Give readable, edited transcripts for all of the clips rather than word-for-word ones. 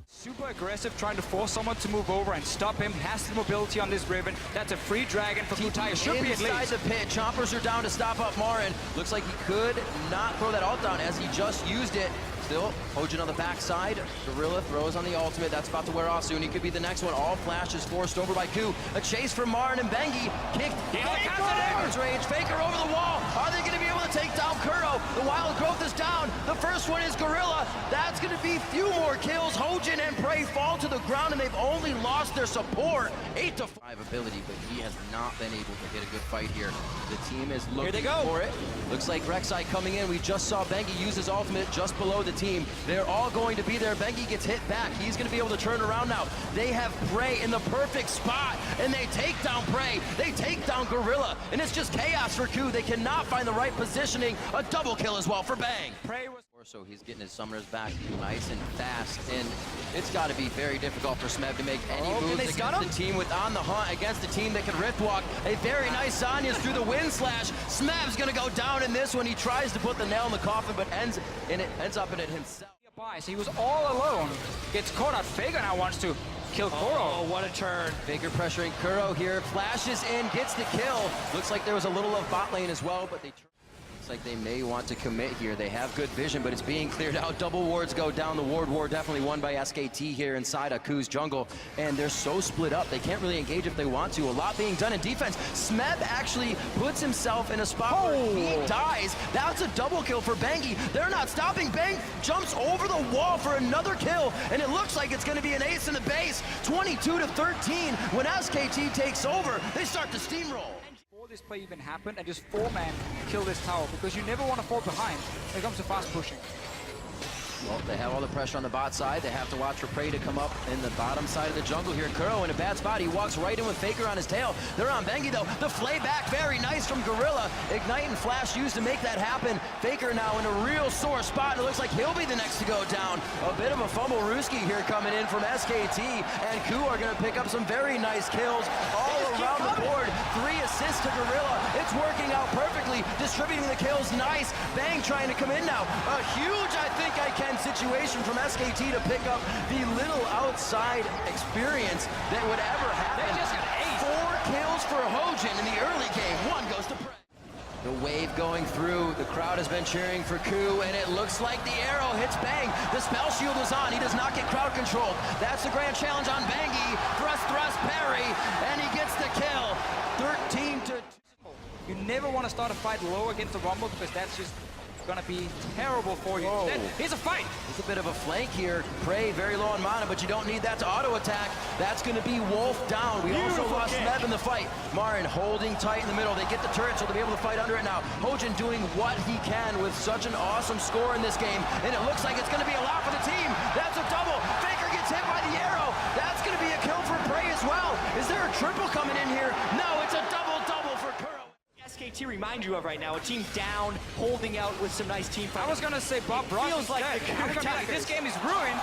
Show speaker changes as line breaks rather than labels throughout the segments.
Super aggressive, trying to force someone to move over and stop him. Has the mobility on this Riven. That's a free dragon for Kutai. Should be at least.
Inside the pit, chompers are down to stop up Marin. Looks like he could not throw that ult down as he just used it. Still, Hojin on the backside. Gorilla throws on the ultimate. That's about to wear off soon. He could be the next one. All flash is forced over by Ku. A chase from Marin and Bengi. Kicked. Faker's range. Faker over the wall. Are they going to be able to take down Kuro? The wild growth is down. The first one is Gorilla. That's going to be few more kills. Hojin and Prey fall to the ground, and they've only lost their support. 8-5 ability, but he has not been able to hit a good fight here. The team is looking for it. Looks like Rek'Sai coming in. We just saw Bengi use his ultimate just below the team. They're all going to be there. Bengi gets hit back. He's going to be able to turn around now. They have Prey in the perfect spot, and they take down Prey. They take down Gorilla, and it's just chaos for Ku. They cannot find the right positioning. A double kill as well for Bang. Prey was so he's getting his summoners back nice and fast, and it's got to be very difficult for Smeb to make any moves against the team with on the hunt, against the team that can rift walk. A very nice Zanya's through the wind slash. Smeb's going to go down in this one. He tries to put the nail in the coffin, but ends up in it himself.
So he was all alone. Gets caught out. Faker now wants to kill Kuro.
Oh, what a turn. Faker pressuring Kuro here. Flashes in, gets the kill. Looks like there was a little of bot lane as well, but they looks like they may want to commit here. They have good vision, but it's being cleared out. Double wards go down. The ward war definitely won by SKT here inside Aku's jungle, and they're so split up. They can't really engage if they want to. A lot being done in defense. Smeb actually puts himself in a spot where he dies. That's a double kill for Bengi. They're not stopping. Bang jumps over the wall for another kill, and it looks like it's going to be an ace in the base. 22-13. When SKT takes over, they start to steamroll.
This play even happened, and just 4-man kill this tower, because you never want to fall behind when it comes to fast pushing.
Well, they have all the pressure on the bot side. They have to watch for Prey to come up in the bottom side of the jungle here. Kuro in a bad spot. He walks right in with Faker on his tail. They're on Bengi though. The flay back, very nice from Gorilla. Ignite and Flash used to make that happen. Faker now in a real sore spot, and it looks like he'll be the next to go down. A bit of a fumble Ruski here coming in from SKT, and Ku are going to pick up some very nice kills all around the board. 3 assists to Gorilla. It's working out perfectly. Distributing the kills, nice. Bang trying to come in now. A huge, I think I can situation from SKT to pick up the little outside experience that would ever happen.
They just got
4 kills for Hojin in the early game. 1 goes to Prey. The wave going through. The crowd has been cheering for Ku, and it looks like the arrow hits Bang. The spell shield is on. He does not get crowd controlled. That's the grand challenge on Bengi. Thrust, parry, and he gets the kill. 13-2.
You never want to start a fight low against the Rumble, because that's just gonna be terrible for you. Here's a fight.
It's a bit of a flank here. Prey very low on mana, but you don't need that to auto attack. That's gonna be Wolf down. We also lost Smeb in the fight. Marin holding tight in the middle. They get the turret, so they'll be able to fight under it now. Hojin doing what he can with such an awesome score in this game, and it looks like it's gonna be a lot for the team. That's a double. Faker gets hit by the arrow. That's gonna be a kill for Prey as well. Is there a triple coming in here? No, it's a double for Kuro.
SKT remind you of right now, a team down, holding out with some nice team fighting.
I was gonna say Bob Ross
feels like
this game is ruined.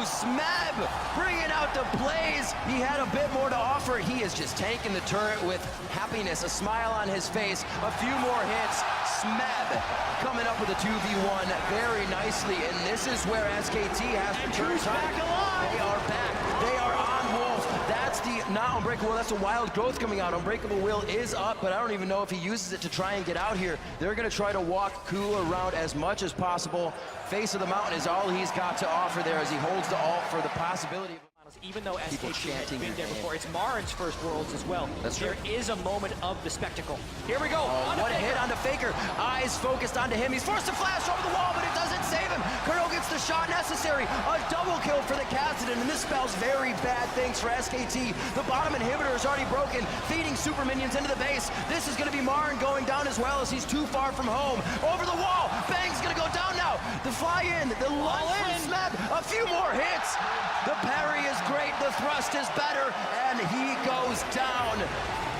Smeb bringing out the plays. He had a bit more to offer. He is just tanking the turret with happiness, a smile on his face. A few more hits. Smeb coming up with a 2v1 very nicely, and this is where SKT has to turn time. They are back. They are on Wolf. That's the not Unbreakable. That's a wild growth coming out. Unbreakable Will is up, but I don't even know if he uses it to try and get out here. They're going to try to walk Ku around as much as possible. Face of the mountain is all he's got to offer there as he holds the ult for the possibility of
even though SKT has been there before. It's Marin's first Worlds as well.
That's true.
There is a moment of the spectacle. Here we go.
Oh, what a hit onto Faker. Eyes focused onto him. He's forced to flash over the wall, but it doesn't save him. Kuro gets the shot necessary. A double kill for the Kassadin, and this spells very bad things for SKT. The bottom inhibitor is already broken, feeding super minions into the base. This is going to be Marin going down as well, as he's too far from home. Over the wall. Bang's going to go down now. The fly in. The lunge from Smeb. A few more hits. The parry is great, the thrust is better, and he goes down.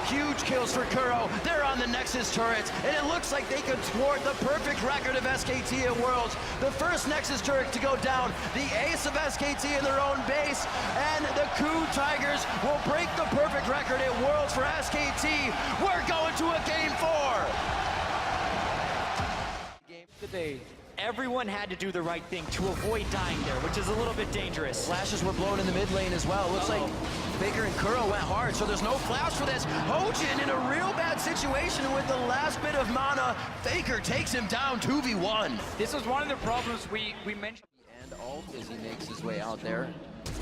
Huge kills for Kuro. They're on the Nexus turrets, and it looks like they could thwart the perfect record of SKT at Worlds. The first Nexus turret to go down, the ace of SKT in their own base, and the Ku Tigers will break the perfect record at Worlds for SKT. We're going to a Game 4.
Today.
everyone had to do the right thing to avoid dying there, which is a little bit dangerous.
Flashes were blown in the mid lane as well. Looks like Faker and Kuro went hard, so there's no flash for this. Hojin in a real bad situation with the last bit of mana. Faker takes him down 2v1.
This was one of the problems we mentioned.
And ult as he makes his way out there.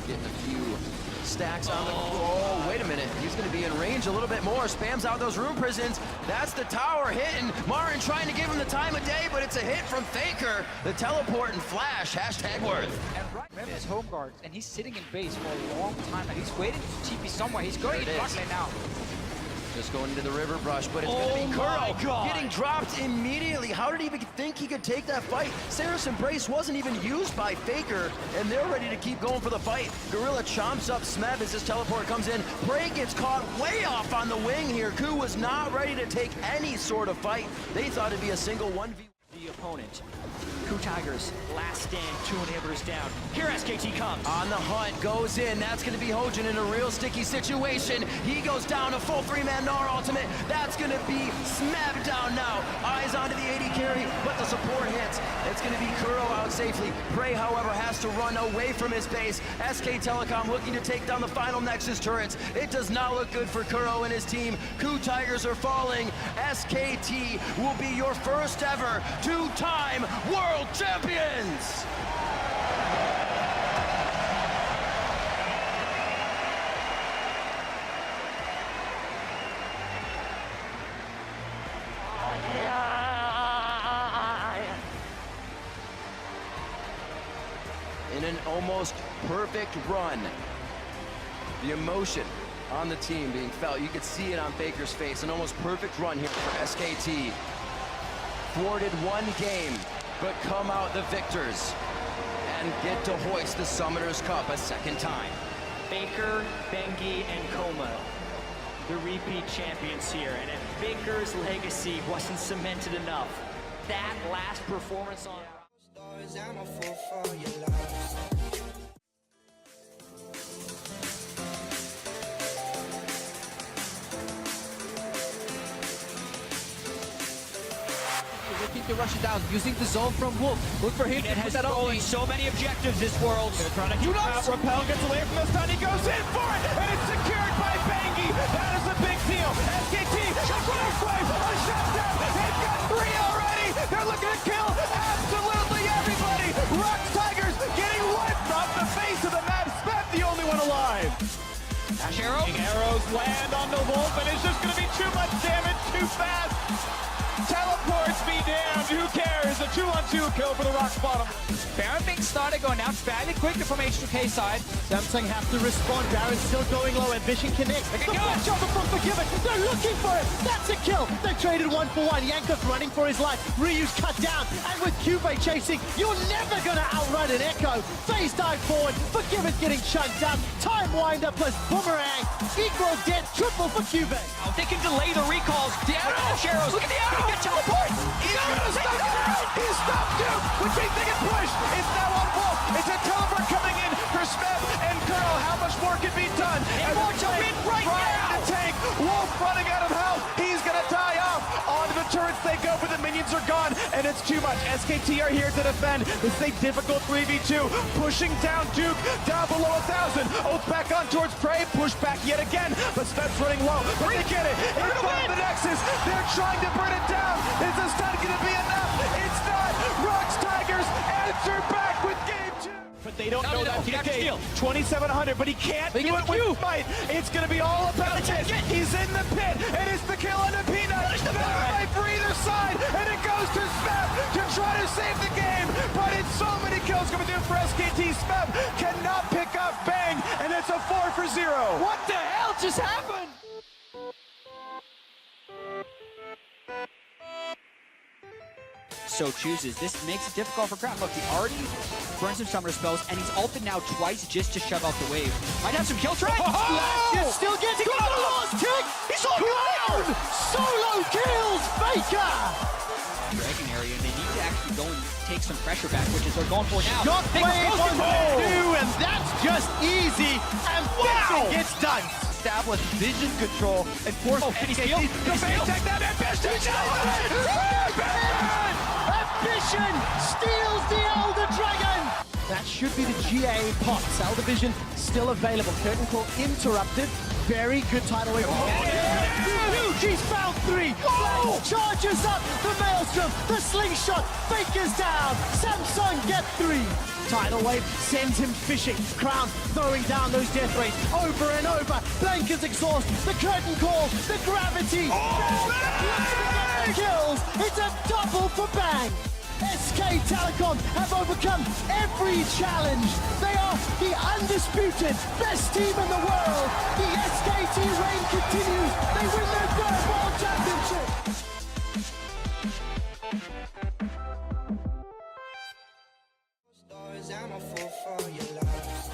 Getting a few stacks on the... Oh, wait a minute. He's going to be in range a little bit more. Spams out those rune prisons. That's the tower hitting. Martin trying to give him the time of day, but it's a hit from Faker. The teleport and flash. #worth.
And right, remember his home guard, and he's sitting in base for a long time, and he's waiting to TP somewhere. He's going in bot lane now.
Just going into the river brush, but it's going to be Kuro getting dropped immediately. How did he even think he could take that fight? Sarah's Embrace wasn't even used by Faker, and they're ready to keep going for the fight. Gorilla chomps up Smeb as his teleport comes in. Prey gets caught way off on the wing here. Ku was not ready to take any sort of fight. They thought it'd be a single 1v1.
The opponent. Ku Tigers, last stand, 2 inhibitors down. Here SKT comes.
On the hunt, goes in. That's going to be Hojin in a real sticky situation. He goes down a full 3-man Gnar ultimate. That's going to be Smeb down now. Eyes onto the AD carry, but the support hits. It's going to be Kuro out safely. Prey, however, has to run away from his base. SK Telecom looking to take down the final Nexus turrets. It does not look good for Kuro and his team. Ku Tigers are falling. SKT will be your first ever 2-time world champions! In an almost perfect run, the emotion on the team being felt. You could see it on Faker's face. An almost perfect run here for SKT. Thwarted one game, but come out the victors and get to hoist the Summoners Cup a second time.
Faker, Bengi, and Koma, the repeat champions here. And if Faker's legacy wasn't cemented enough, that last performance on...
I'm a fool for your love.
Looking to rush it down, using the zone from Wolf. Look for him to put that on.
So many objectives this world.
Trying to keep out. Repel gets away from the stun. He goes in for it, and it's secured by Bengi. That is a big deal. SKT, a flash wave, a shutdown. They've got 3 already. They're looking to kill absolutely everybody. Rocks Tigers getting wiped off the face of the map. Smeb the only one alive.
Ash arrow.
Arrows land on the Wolf, and it's just going to be too much damage too fast. Teleports me down. Who cares? A 2-on-2 kill for the Rock's bottom.
Baron being started going down fairly quickly from H2K side.
Samsung have to respond. Baron's still going low. Ambition connects. The flash over from Forgiven. They're looking for it. That's a kill. They traded 1 for 1. Yankov running for his life. Ryu's cut down. And with Cube chasing, you're never going to outrun an Echo. Phase dive forward. Forgiven getting chunked out. Time winder plus boomerang. Equal death. Triple for Cube.
They can delay the recalls. The Ash arrows. Look at the arrow. Get teleport.
He's gonna stop it. He's stopped too. Which means they can push. It's now on Wolf. It's a teleport coming in for Smeb and Kuro. How much more can be done?
And more to win right now.
The tank. Wolf running out of health. He's gonna die off. Onto the turrets they go, but the minions are gone, and it's too much. SKT are here to defend. This is a difficult 3v2. Pushing down Duke, down below 1,000. Oath back on towards Prey. Push back yet again, but Smeb's running low. But they get it. In front of the Nexus. They're trying to burn it down. Is this not gonna be enough? It's not. Rocks Tigers answer back with game 2. But they don't know that today. 2,700, but he can't do it with fight. It's going to be all about this. He's in the pit, and it's the kill on the Peanut. Fight for either side, and it goes to Smeb to try to save the game. But it's so many kills coming through for SKT. Smeb cannot pick up Bang, and it's a 4 for 0.
What the hell just happened?
so chooses. This makes it difficult for Crap. Look, he already burned some summoner spells, and he's ulted now twice just to shut off the wave. Might have some kill try.
Oh! Still getting the last kick. He's on ground. Solo kills Faker.
Dragon area, and they need to actually go and take some pressure back, which is what they're going for now.
Shockwave on two, and that's just easy. And wow! Gets done.
Establish vision control and force
can he steal?
Take that ambition!
Ambition steals the Elder Dragon! That should be the GA pots. Elder Vision still available. Curtain Call interrupted. Very good tidal wave. He's found 3. Oh! Charges up the Maelstrom. The slingshot. Faker's down. Samsung get 3. Tidal wave sends him fishing. Crown throwing down those death rays over and over. Blanker's exhaust. The Curtain Call. The gravity. Kills. It's a double for Bang. SK Telecom have overcome every challenge. They are the undisputed best team in the world. The SKT reign continues. They win their third world championship.
Stars, I'm a fool for your love.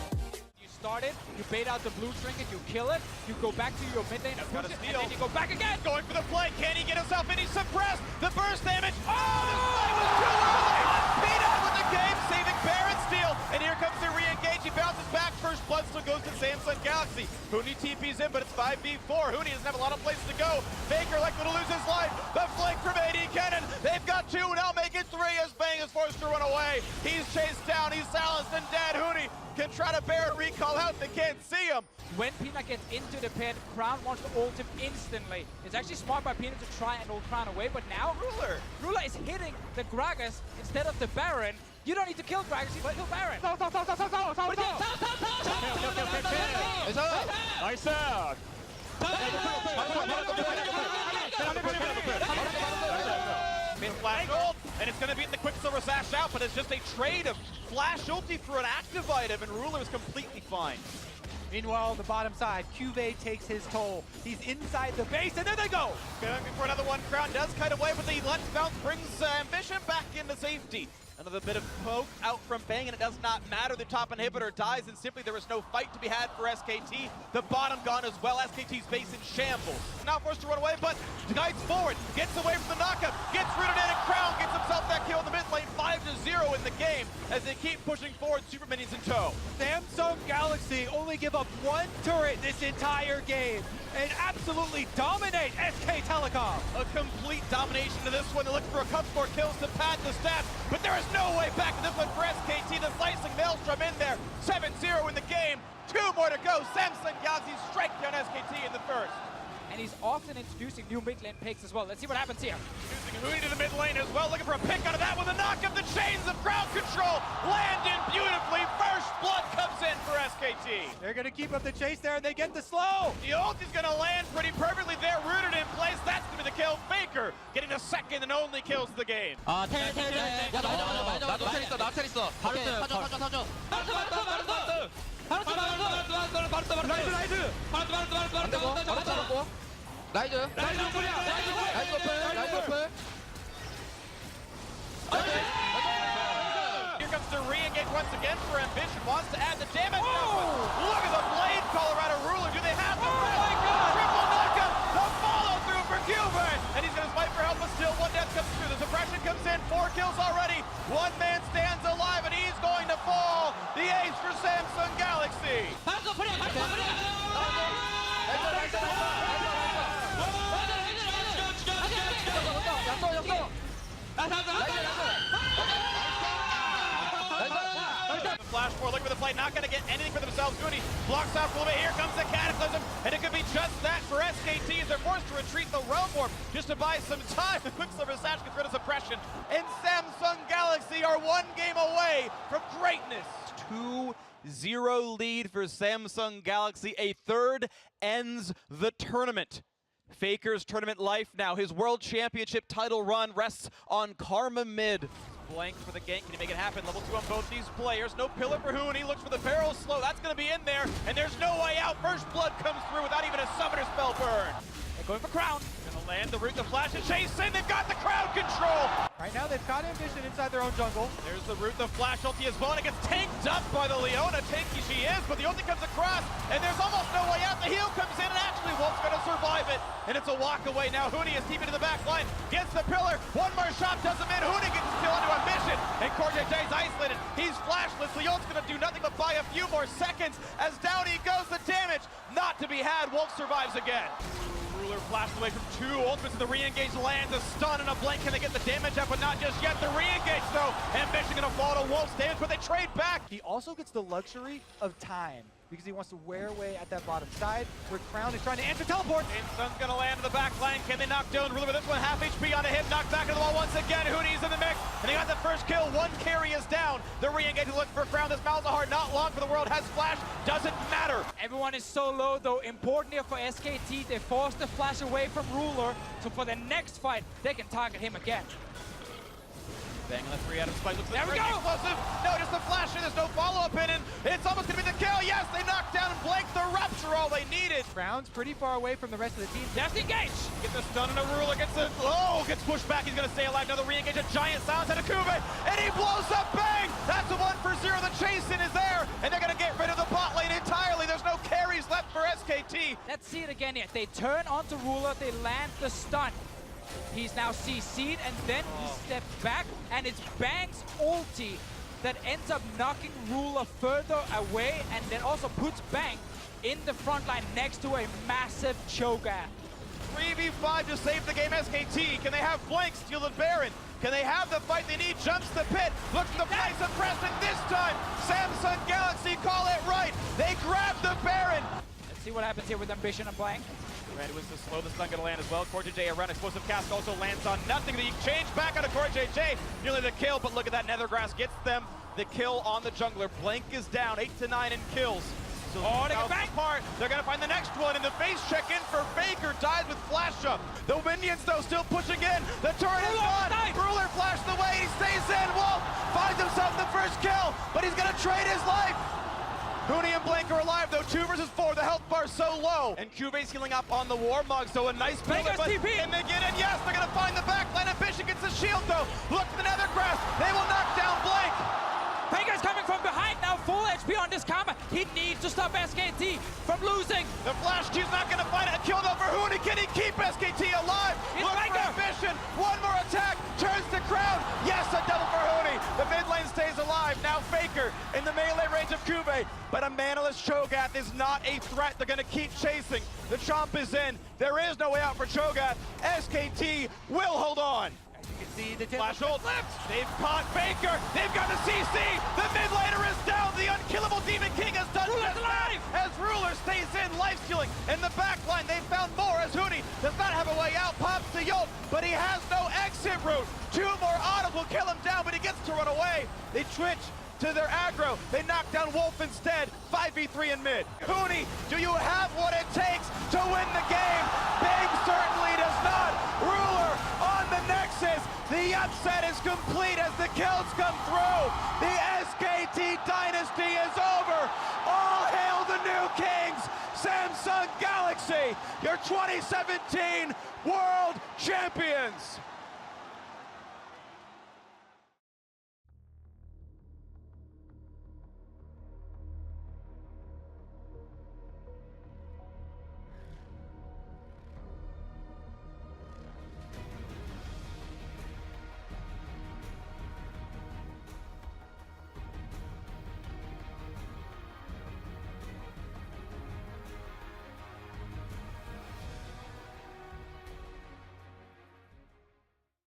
You start it, you bait out the blue trinket, you kill it, you go back to your mid lane, push it, and then you go back again!
Going for the play. Can he get himself in? He's suppressed. The burst damage. Oh, this play was too early. Peanut with the game, saving Baron steal. And here comes the re-engage. He bounces back. First blood still goes to Samsung Galaxy. Huni TP's in, but it's 5v4. Huni doesn't have a lot of places to go. Faker likely to lose his life. The flank from AD Cannon. They've got 2, now make it 3 as Bang is forced to run away. He's chased down. He's silenced and dead. Huni can try to Baron recall out. They can't see him.
When Peanut gets into the pit, Crown wants to ult him instantly. It's actually smart by Peanut to try and ult Crown away, but now Ruler is hitting the Gragas instead of the Baron. You don't need to kill Gragas, you can kill Baron.
Flash ult, and it's going to beat the Quicksilver Sash out, but it's just a trade of Flash ulti for an active item, and Ruler is completely fine.
Meanwhile, the bottom side, Cuvée takes his toll. He's inside the base, and there they go!
Going for another one. Crown does kite away, but the left bounce brings Ambition back into safety. Another bit of poke out from Bang, and it does not matter. The top inhibitor dies, and simply there is no fight to be had for SKT. The bottom gone as well. SKT's base in shambles. Now forced to run away, but guides forward, gets away from the knockup, gets rooted in, and Crown gets himself that kill in the mid lane. 5-0 in the game as they keep pushing forward, super minions in tow.
Samsung Galaxy only give up 1 turret this entire game and absolutely dominate SK Telecom.
A complete domination to this one. They look for a couple more kills to pad the stats, but there is no way back in this one for SKT. The slicing Maelstrom in there. 7-0 in the game. 2 more to go. Samsung Galaxy strike down SKT in the first.
And he's often introducing new mid lane picks as well. Let's see what happens here.
Using Huni to the mid lane as well, looking for a pick out of that with a knock of the chains of crowd control. Land in beautifully. First blood comes in for SKT.
They're going to keep up the chase there, and they get the slow.
The ult is going to land pretty perfectly there, rooted in place. That's going to be the kill. Faker getting the second and only kills of the game. Here comes the re-engage once again for Ambition. Wants to add the damage. Look at the blade Colorado Ruler. Do they have the triple knockup? The follow through for Cuvée. And he's going to fight for help, but still 1 death comes through. The suppression comes in. 4 kills already. 1 man stands alive, and he's going to fall. The ace for Samsung Galaxy. Flash forward, looking for the play, not going to get anything for themselves. Goody blocks out for a little bit. Here comes the Cataclysm, and it could be just that for SKT as they're forced to retreat the Realm Warp just to buy some time. The Quicksilver Sash gets rid of suppression, and Samsung Galaxy are 1 game away from greatness. 2-0 lead for Samsung Galaxy. A third ends the tournament. Faker's tournament life now. His World Championship title run rests on Karma mid. Blank for the gank. Can he make it happen? Level 2 on both these players. No pillar for Huni. Looks for the barrel slow. That's going to be in there. And there's no way out. First blood comes through without even a summoner spell burn. They're going for Crown. Going to land the root, the flash, and chase in. They've got the crowd control.
Right now, they've got Ambition inside their own jungle.
There's the root, the flash ulti as well, and it gets tanked up by the Leona. Tanky she is, but the ulti comes across, and there's almost no way out. The heal comes in, and actually Wolf's going to survive it. And it's a walk away now. Huni is deep into the back line. Gets the pillar. 1 more shot does him in. Huni gets his kill into Ambition. And Corjay's isolated. He's flashless. Leon's going to do nothing but buy a few more seconds. As down he goes, the damage not to be had. Wolf survives again. Ruler flashed away from two ultimates, and the re-engage lands a stun and a blink. Can they get the damage up? But not just yet. The re-engage, though. Ambition gonna fall to Wolf's damage, but they trade back.
He also gets the luxury of time because he wants to wear away at that bottom side where Crown is trying to answer teleport.
Sun's gonna land in the back line. Can they knock down Ruler with this one? Half HP on a hit, knocked back into the wall once again. Hooney's in the mix, and he got the first kill. One carry is down. The re-engage is looking for Crown. This Malzahar, not long for the world, has flash. Doesn't matter.
Everyone is so low though. Important here for SKT. They forced the flash away from Ruler, so for the next fight, they can target him again.
Bang on the 3 Adam spike. Looks
There we
pretty
go!
explosive. No, just the flash in. There's no follow-up in, and it's almost gonna be the kill. Yes, they knocked down and blanked the Rupture, all they needed.
Crown's pretty far away from the rest of the team.
Just engage!
Get the stun and a Ruler, gets it. Oh, gets pushed back. He's gonna stay alive. Another re-engage, a giant silence out of Kube, and he blows up. Bang! That's a 1-for-0. The chase-in is there, and they're gonna get rid of the bot lane entirely. There's no carries left for SKT.
Let's see it again here. They turn onto Ruler, they land the stun. He's now CC'd, and then he steps back, and it's Bang's ulti that ends up knocking Ruler further away, and then also puts Bang in the front line next to a massive Cho'Gath.
3v5 to save the game. SKT, can they have Blank steal the Baron? Can they have the fight they need? Jumps the pit, looks the place of pressing this time. Samsung Galaxy call it right. They grab the Baron.
Let's see what happens here with Ambition and Blank.
Red was to slow the stun gonna land as well. Core JJ around explosive cast also lands on nothing. The exchange back out of Core JJ. Nearly the kill, but look at that Nethergrass gets them the kill on the jungler. Blank is down 8 to 9 in kills. So
they get back.
Apart. They're gonna find the next one, and the face check in for Faker dies with flash up. The minions though still pushing in. The turret is gone. Ruler flashed away. He stays in. Wolf finds himself the first kill, but he's gonna trade his life. Hooney and Blank are alive though, 2 versus 4, the health bar so low. And Cube's healing up on the Warmog, so a nice build.
Vegas TP!
And they get in, yes, they're gonna find the back line. Ambition gets the shield though. Look for the Nethergrass, they will knock down Blank.
Faker's coming from behind now, full HP on this combo. He needs to stop SKT from losing.
The flash Q's not gonna find a kill though for Hooney. Can he keep SKT alive?
It's
Look
Faker.
for Ambition, one more attack, turns to Crown. Yes, a double for Hooney. The mid lane stays alive. Now Faker in the melee range of Cube, but a manaless Cho'Gath is not a threat. They're gonna keep chasing. The chomp is in. There is no way out for Cho'Gath. SKT will hold on.
You can see the
Flash ult left. They've caught Faker. They've got the CC. The mid laner is down. The unkillable Demon King has done just that. As Ruler stays in, life stealing. In the back line, they found more as Hooney does not have a way out. Pops the ult, but he has no exit route. 2 more autos will kill him down, but he gets to run away. They twitch to their aggro. They knock down Wolf instead. 5v3 in mid. Hooney, do you have what it takes to win the game? Big certainly does not. Ruler on the Nexus. The upset is complete as the kills come through. The SKT dynasty is over. All hail the new kings. Samsung Galaxy, your 2017 World Champions.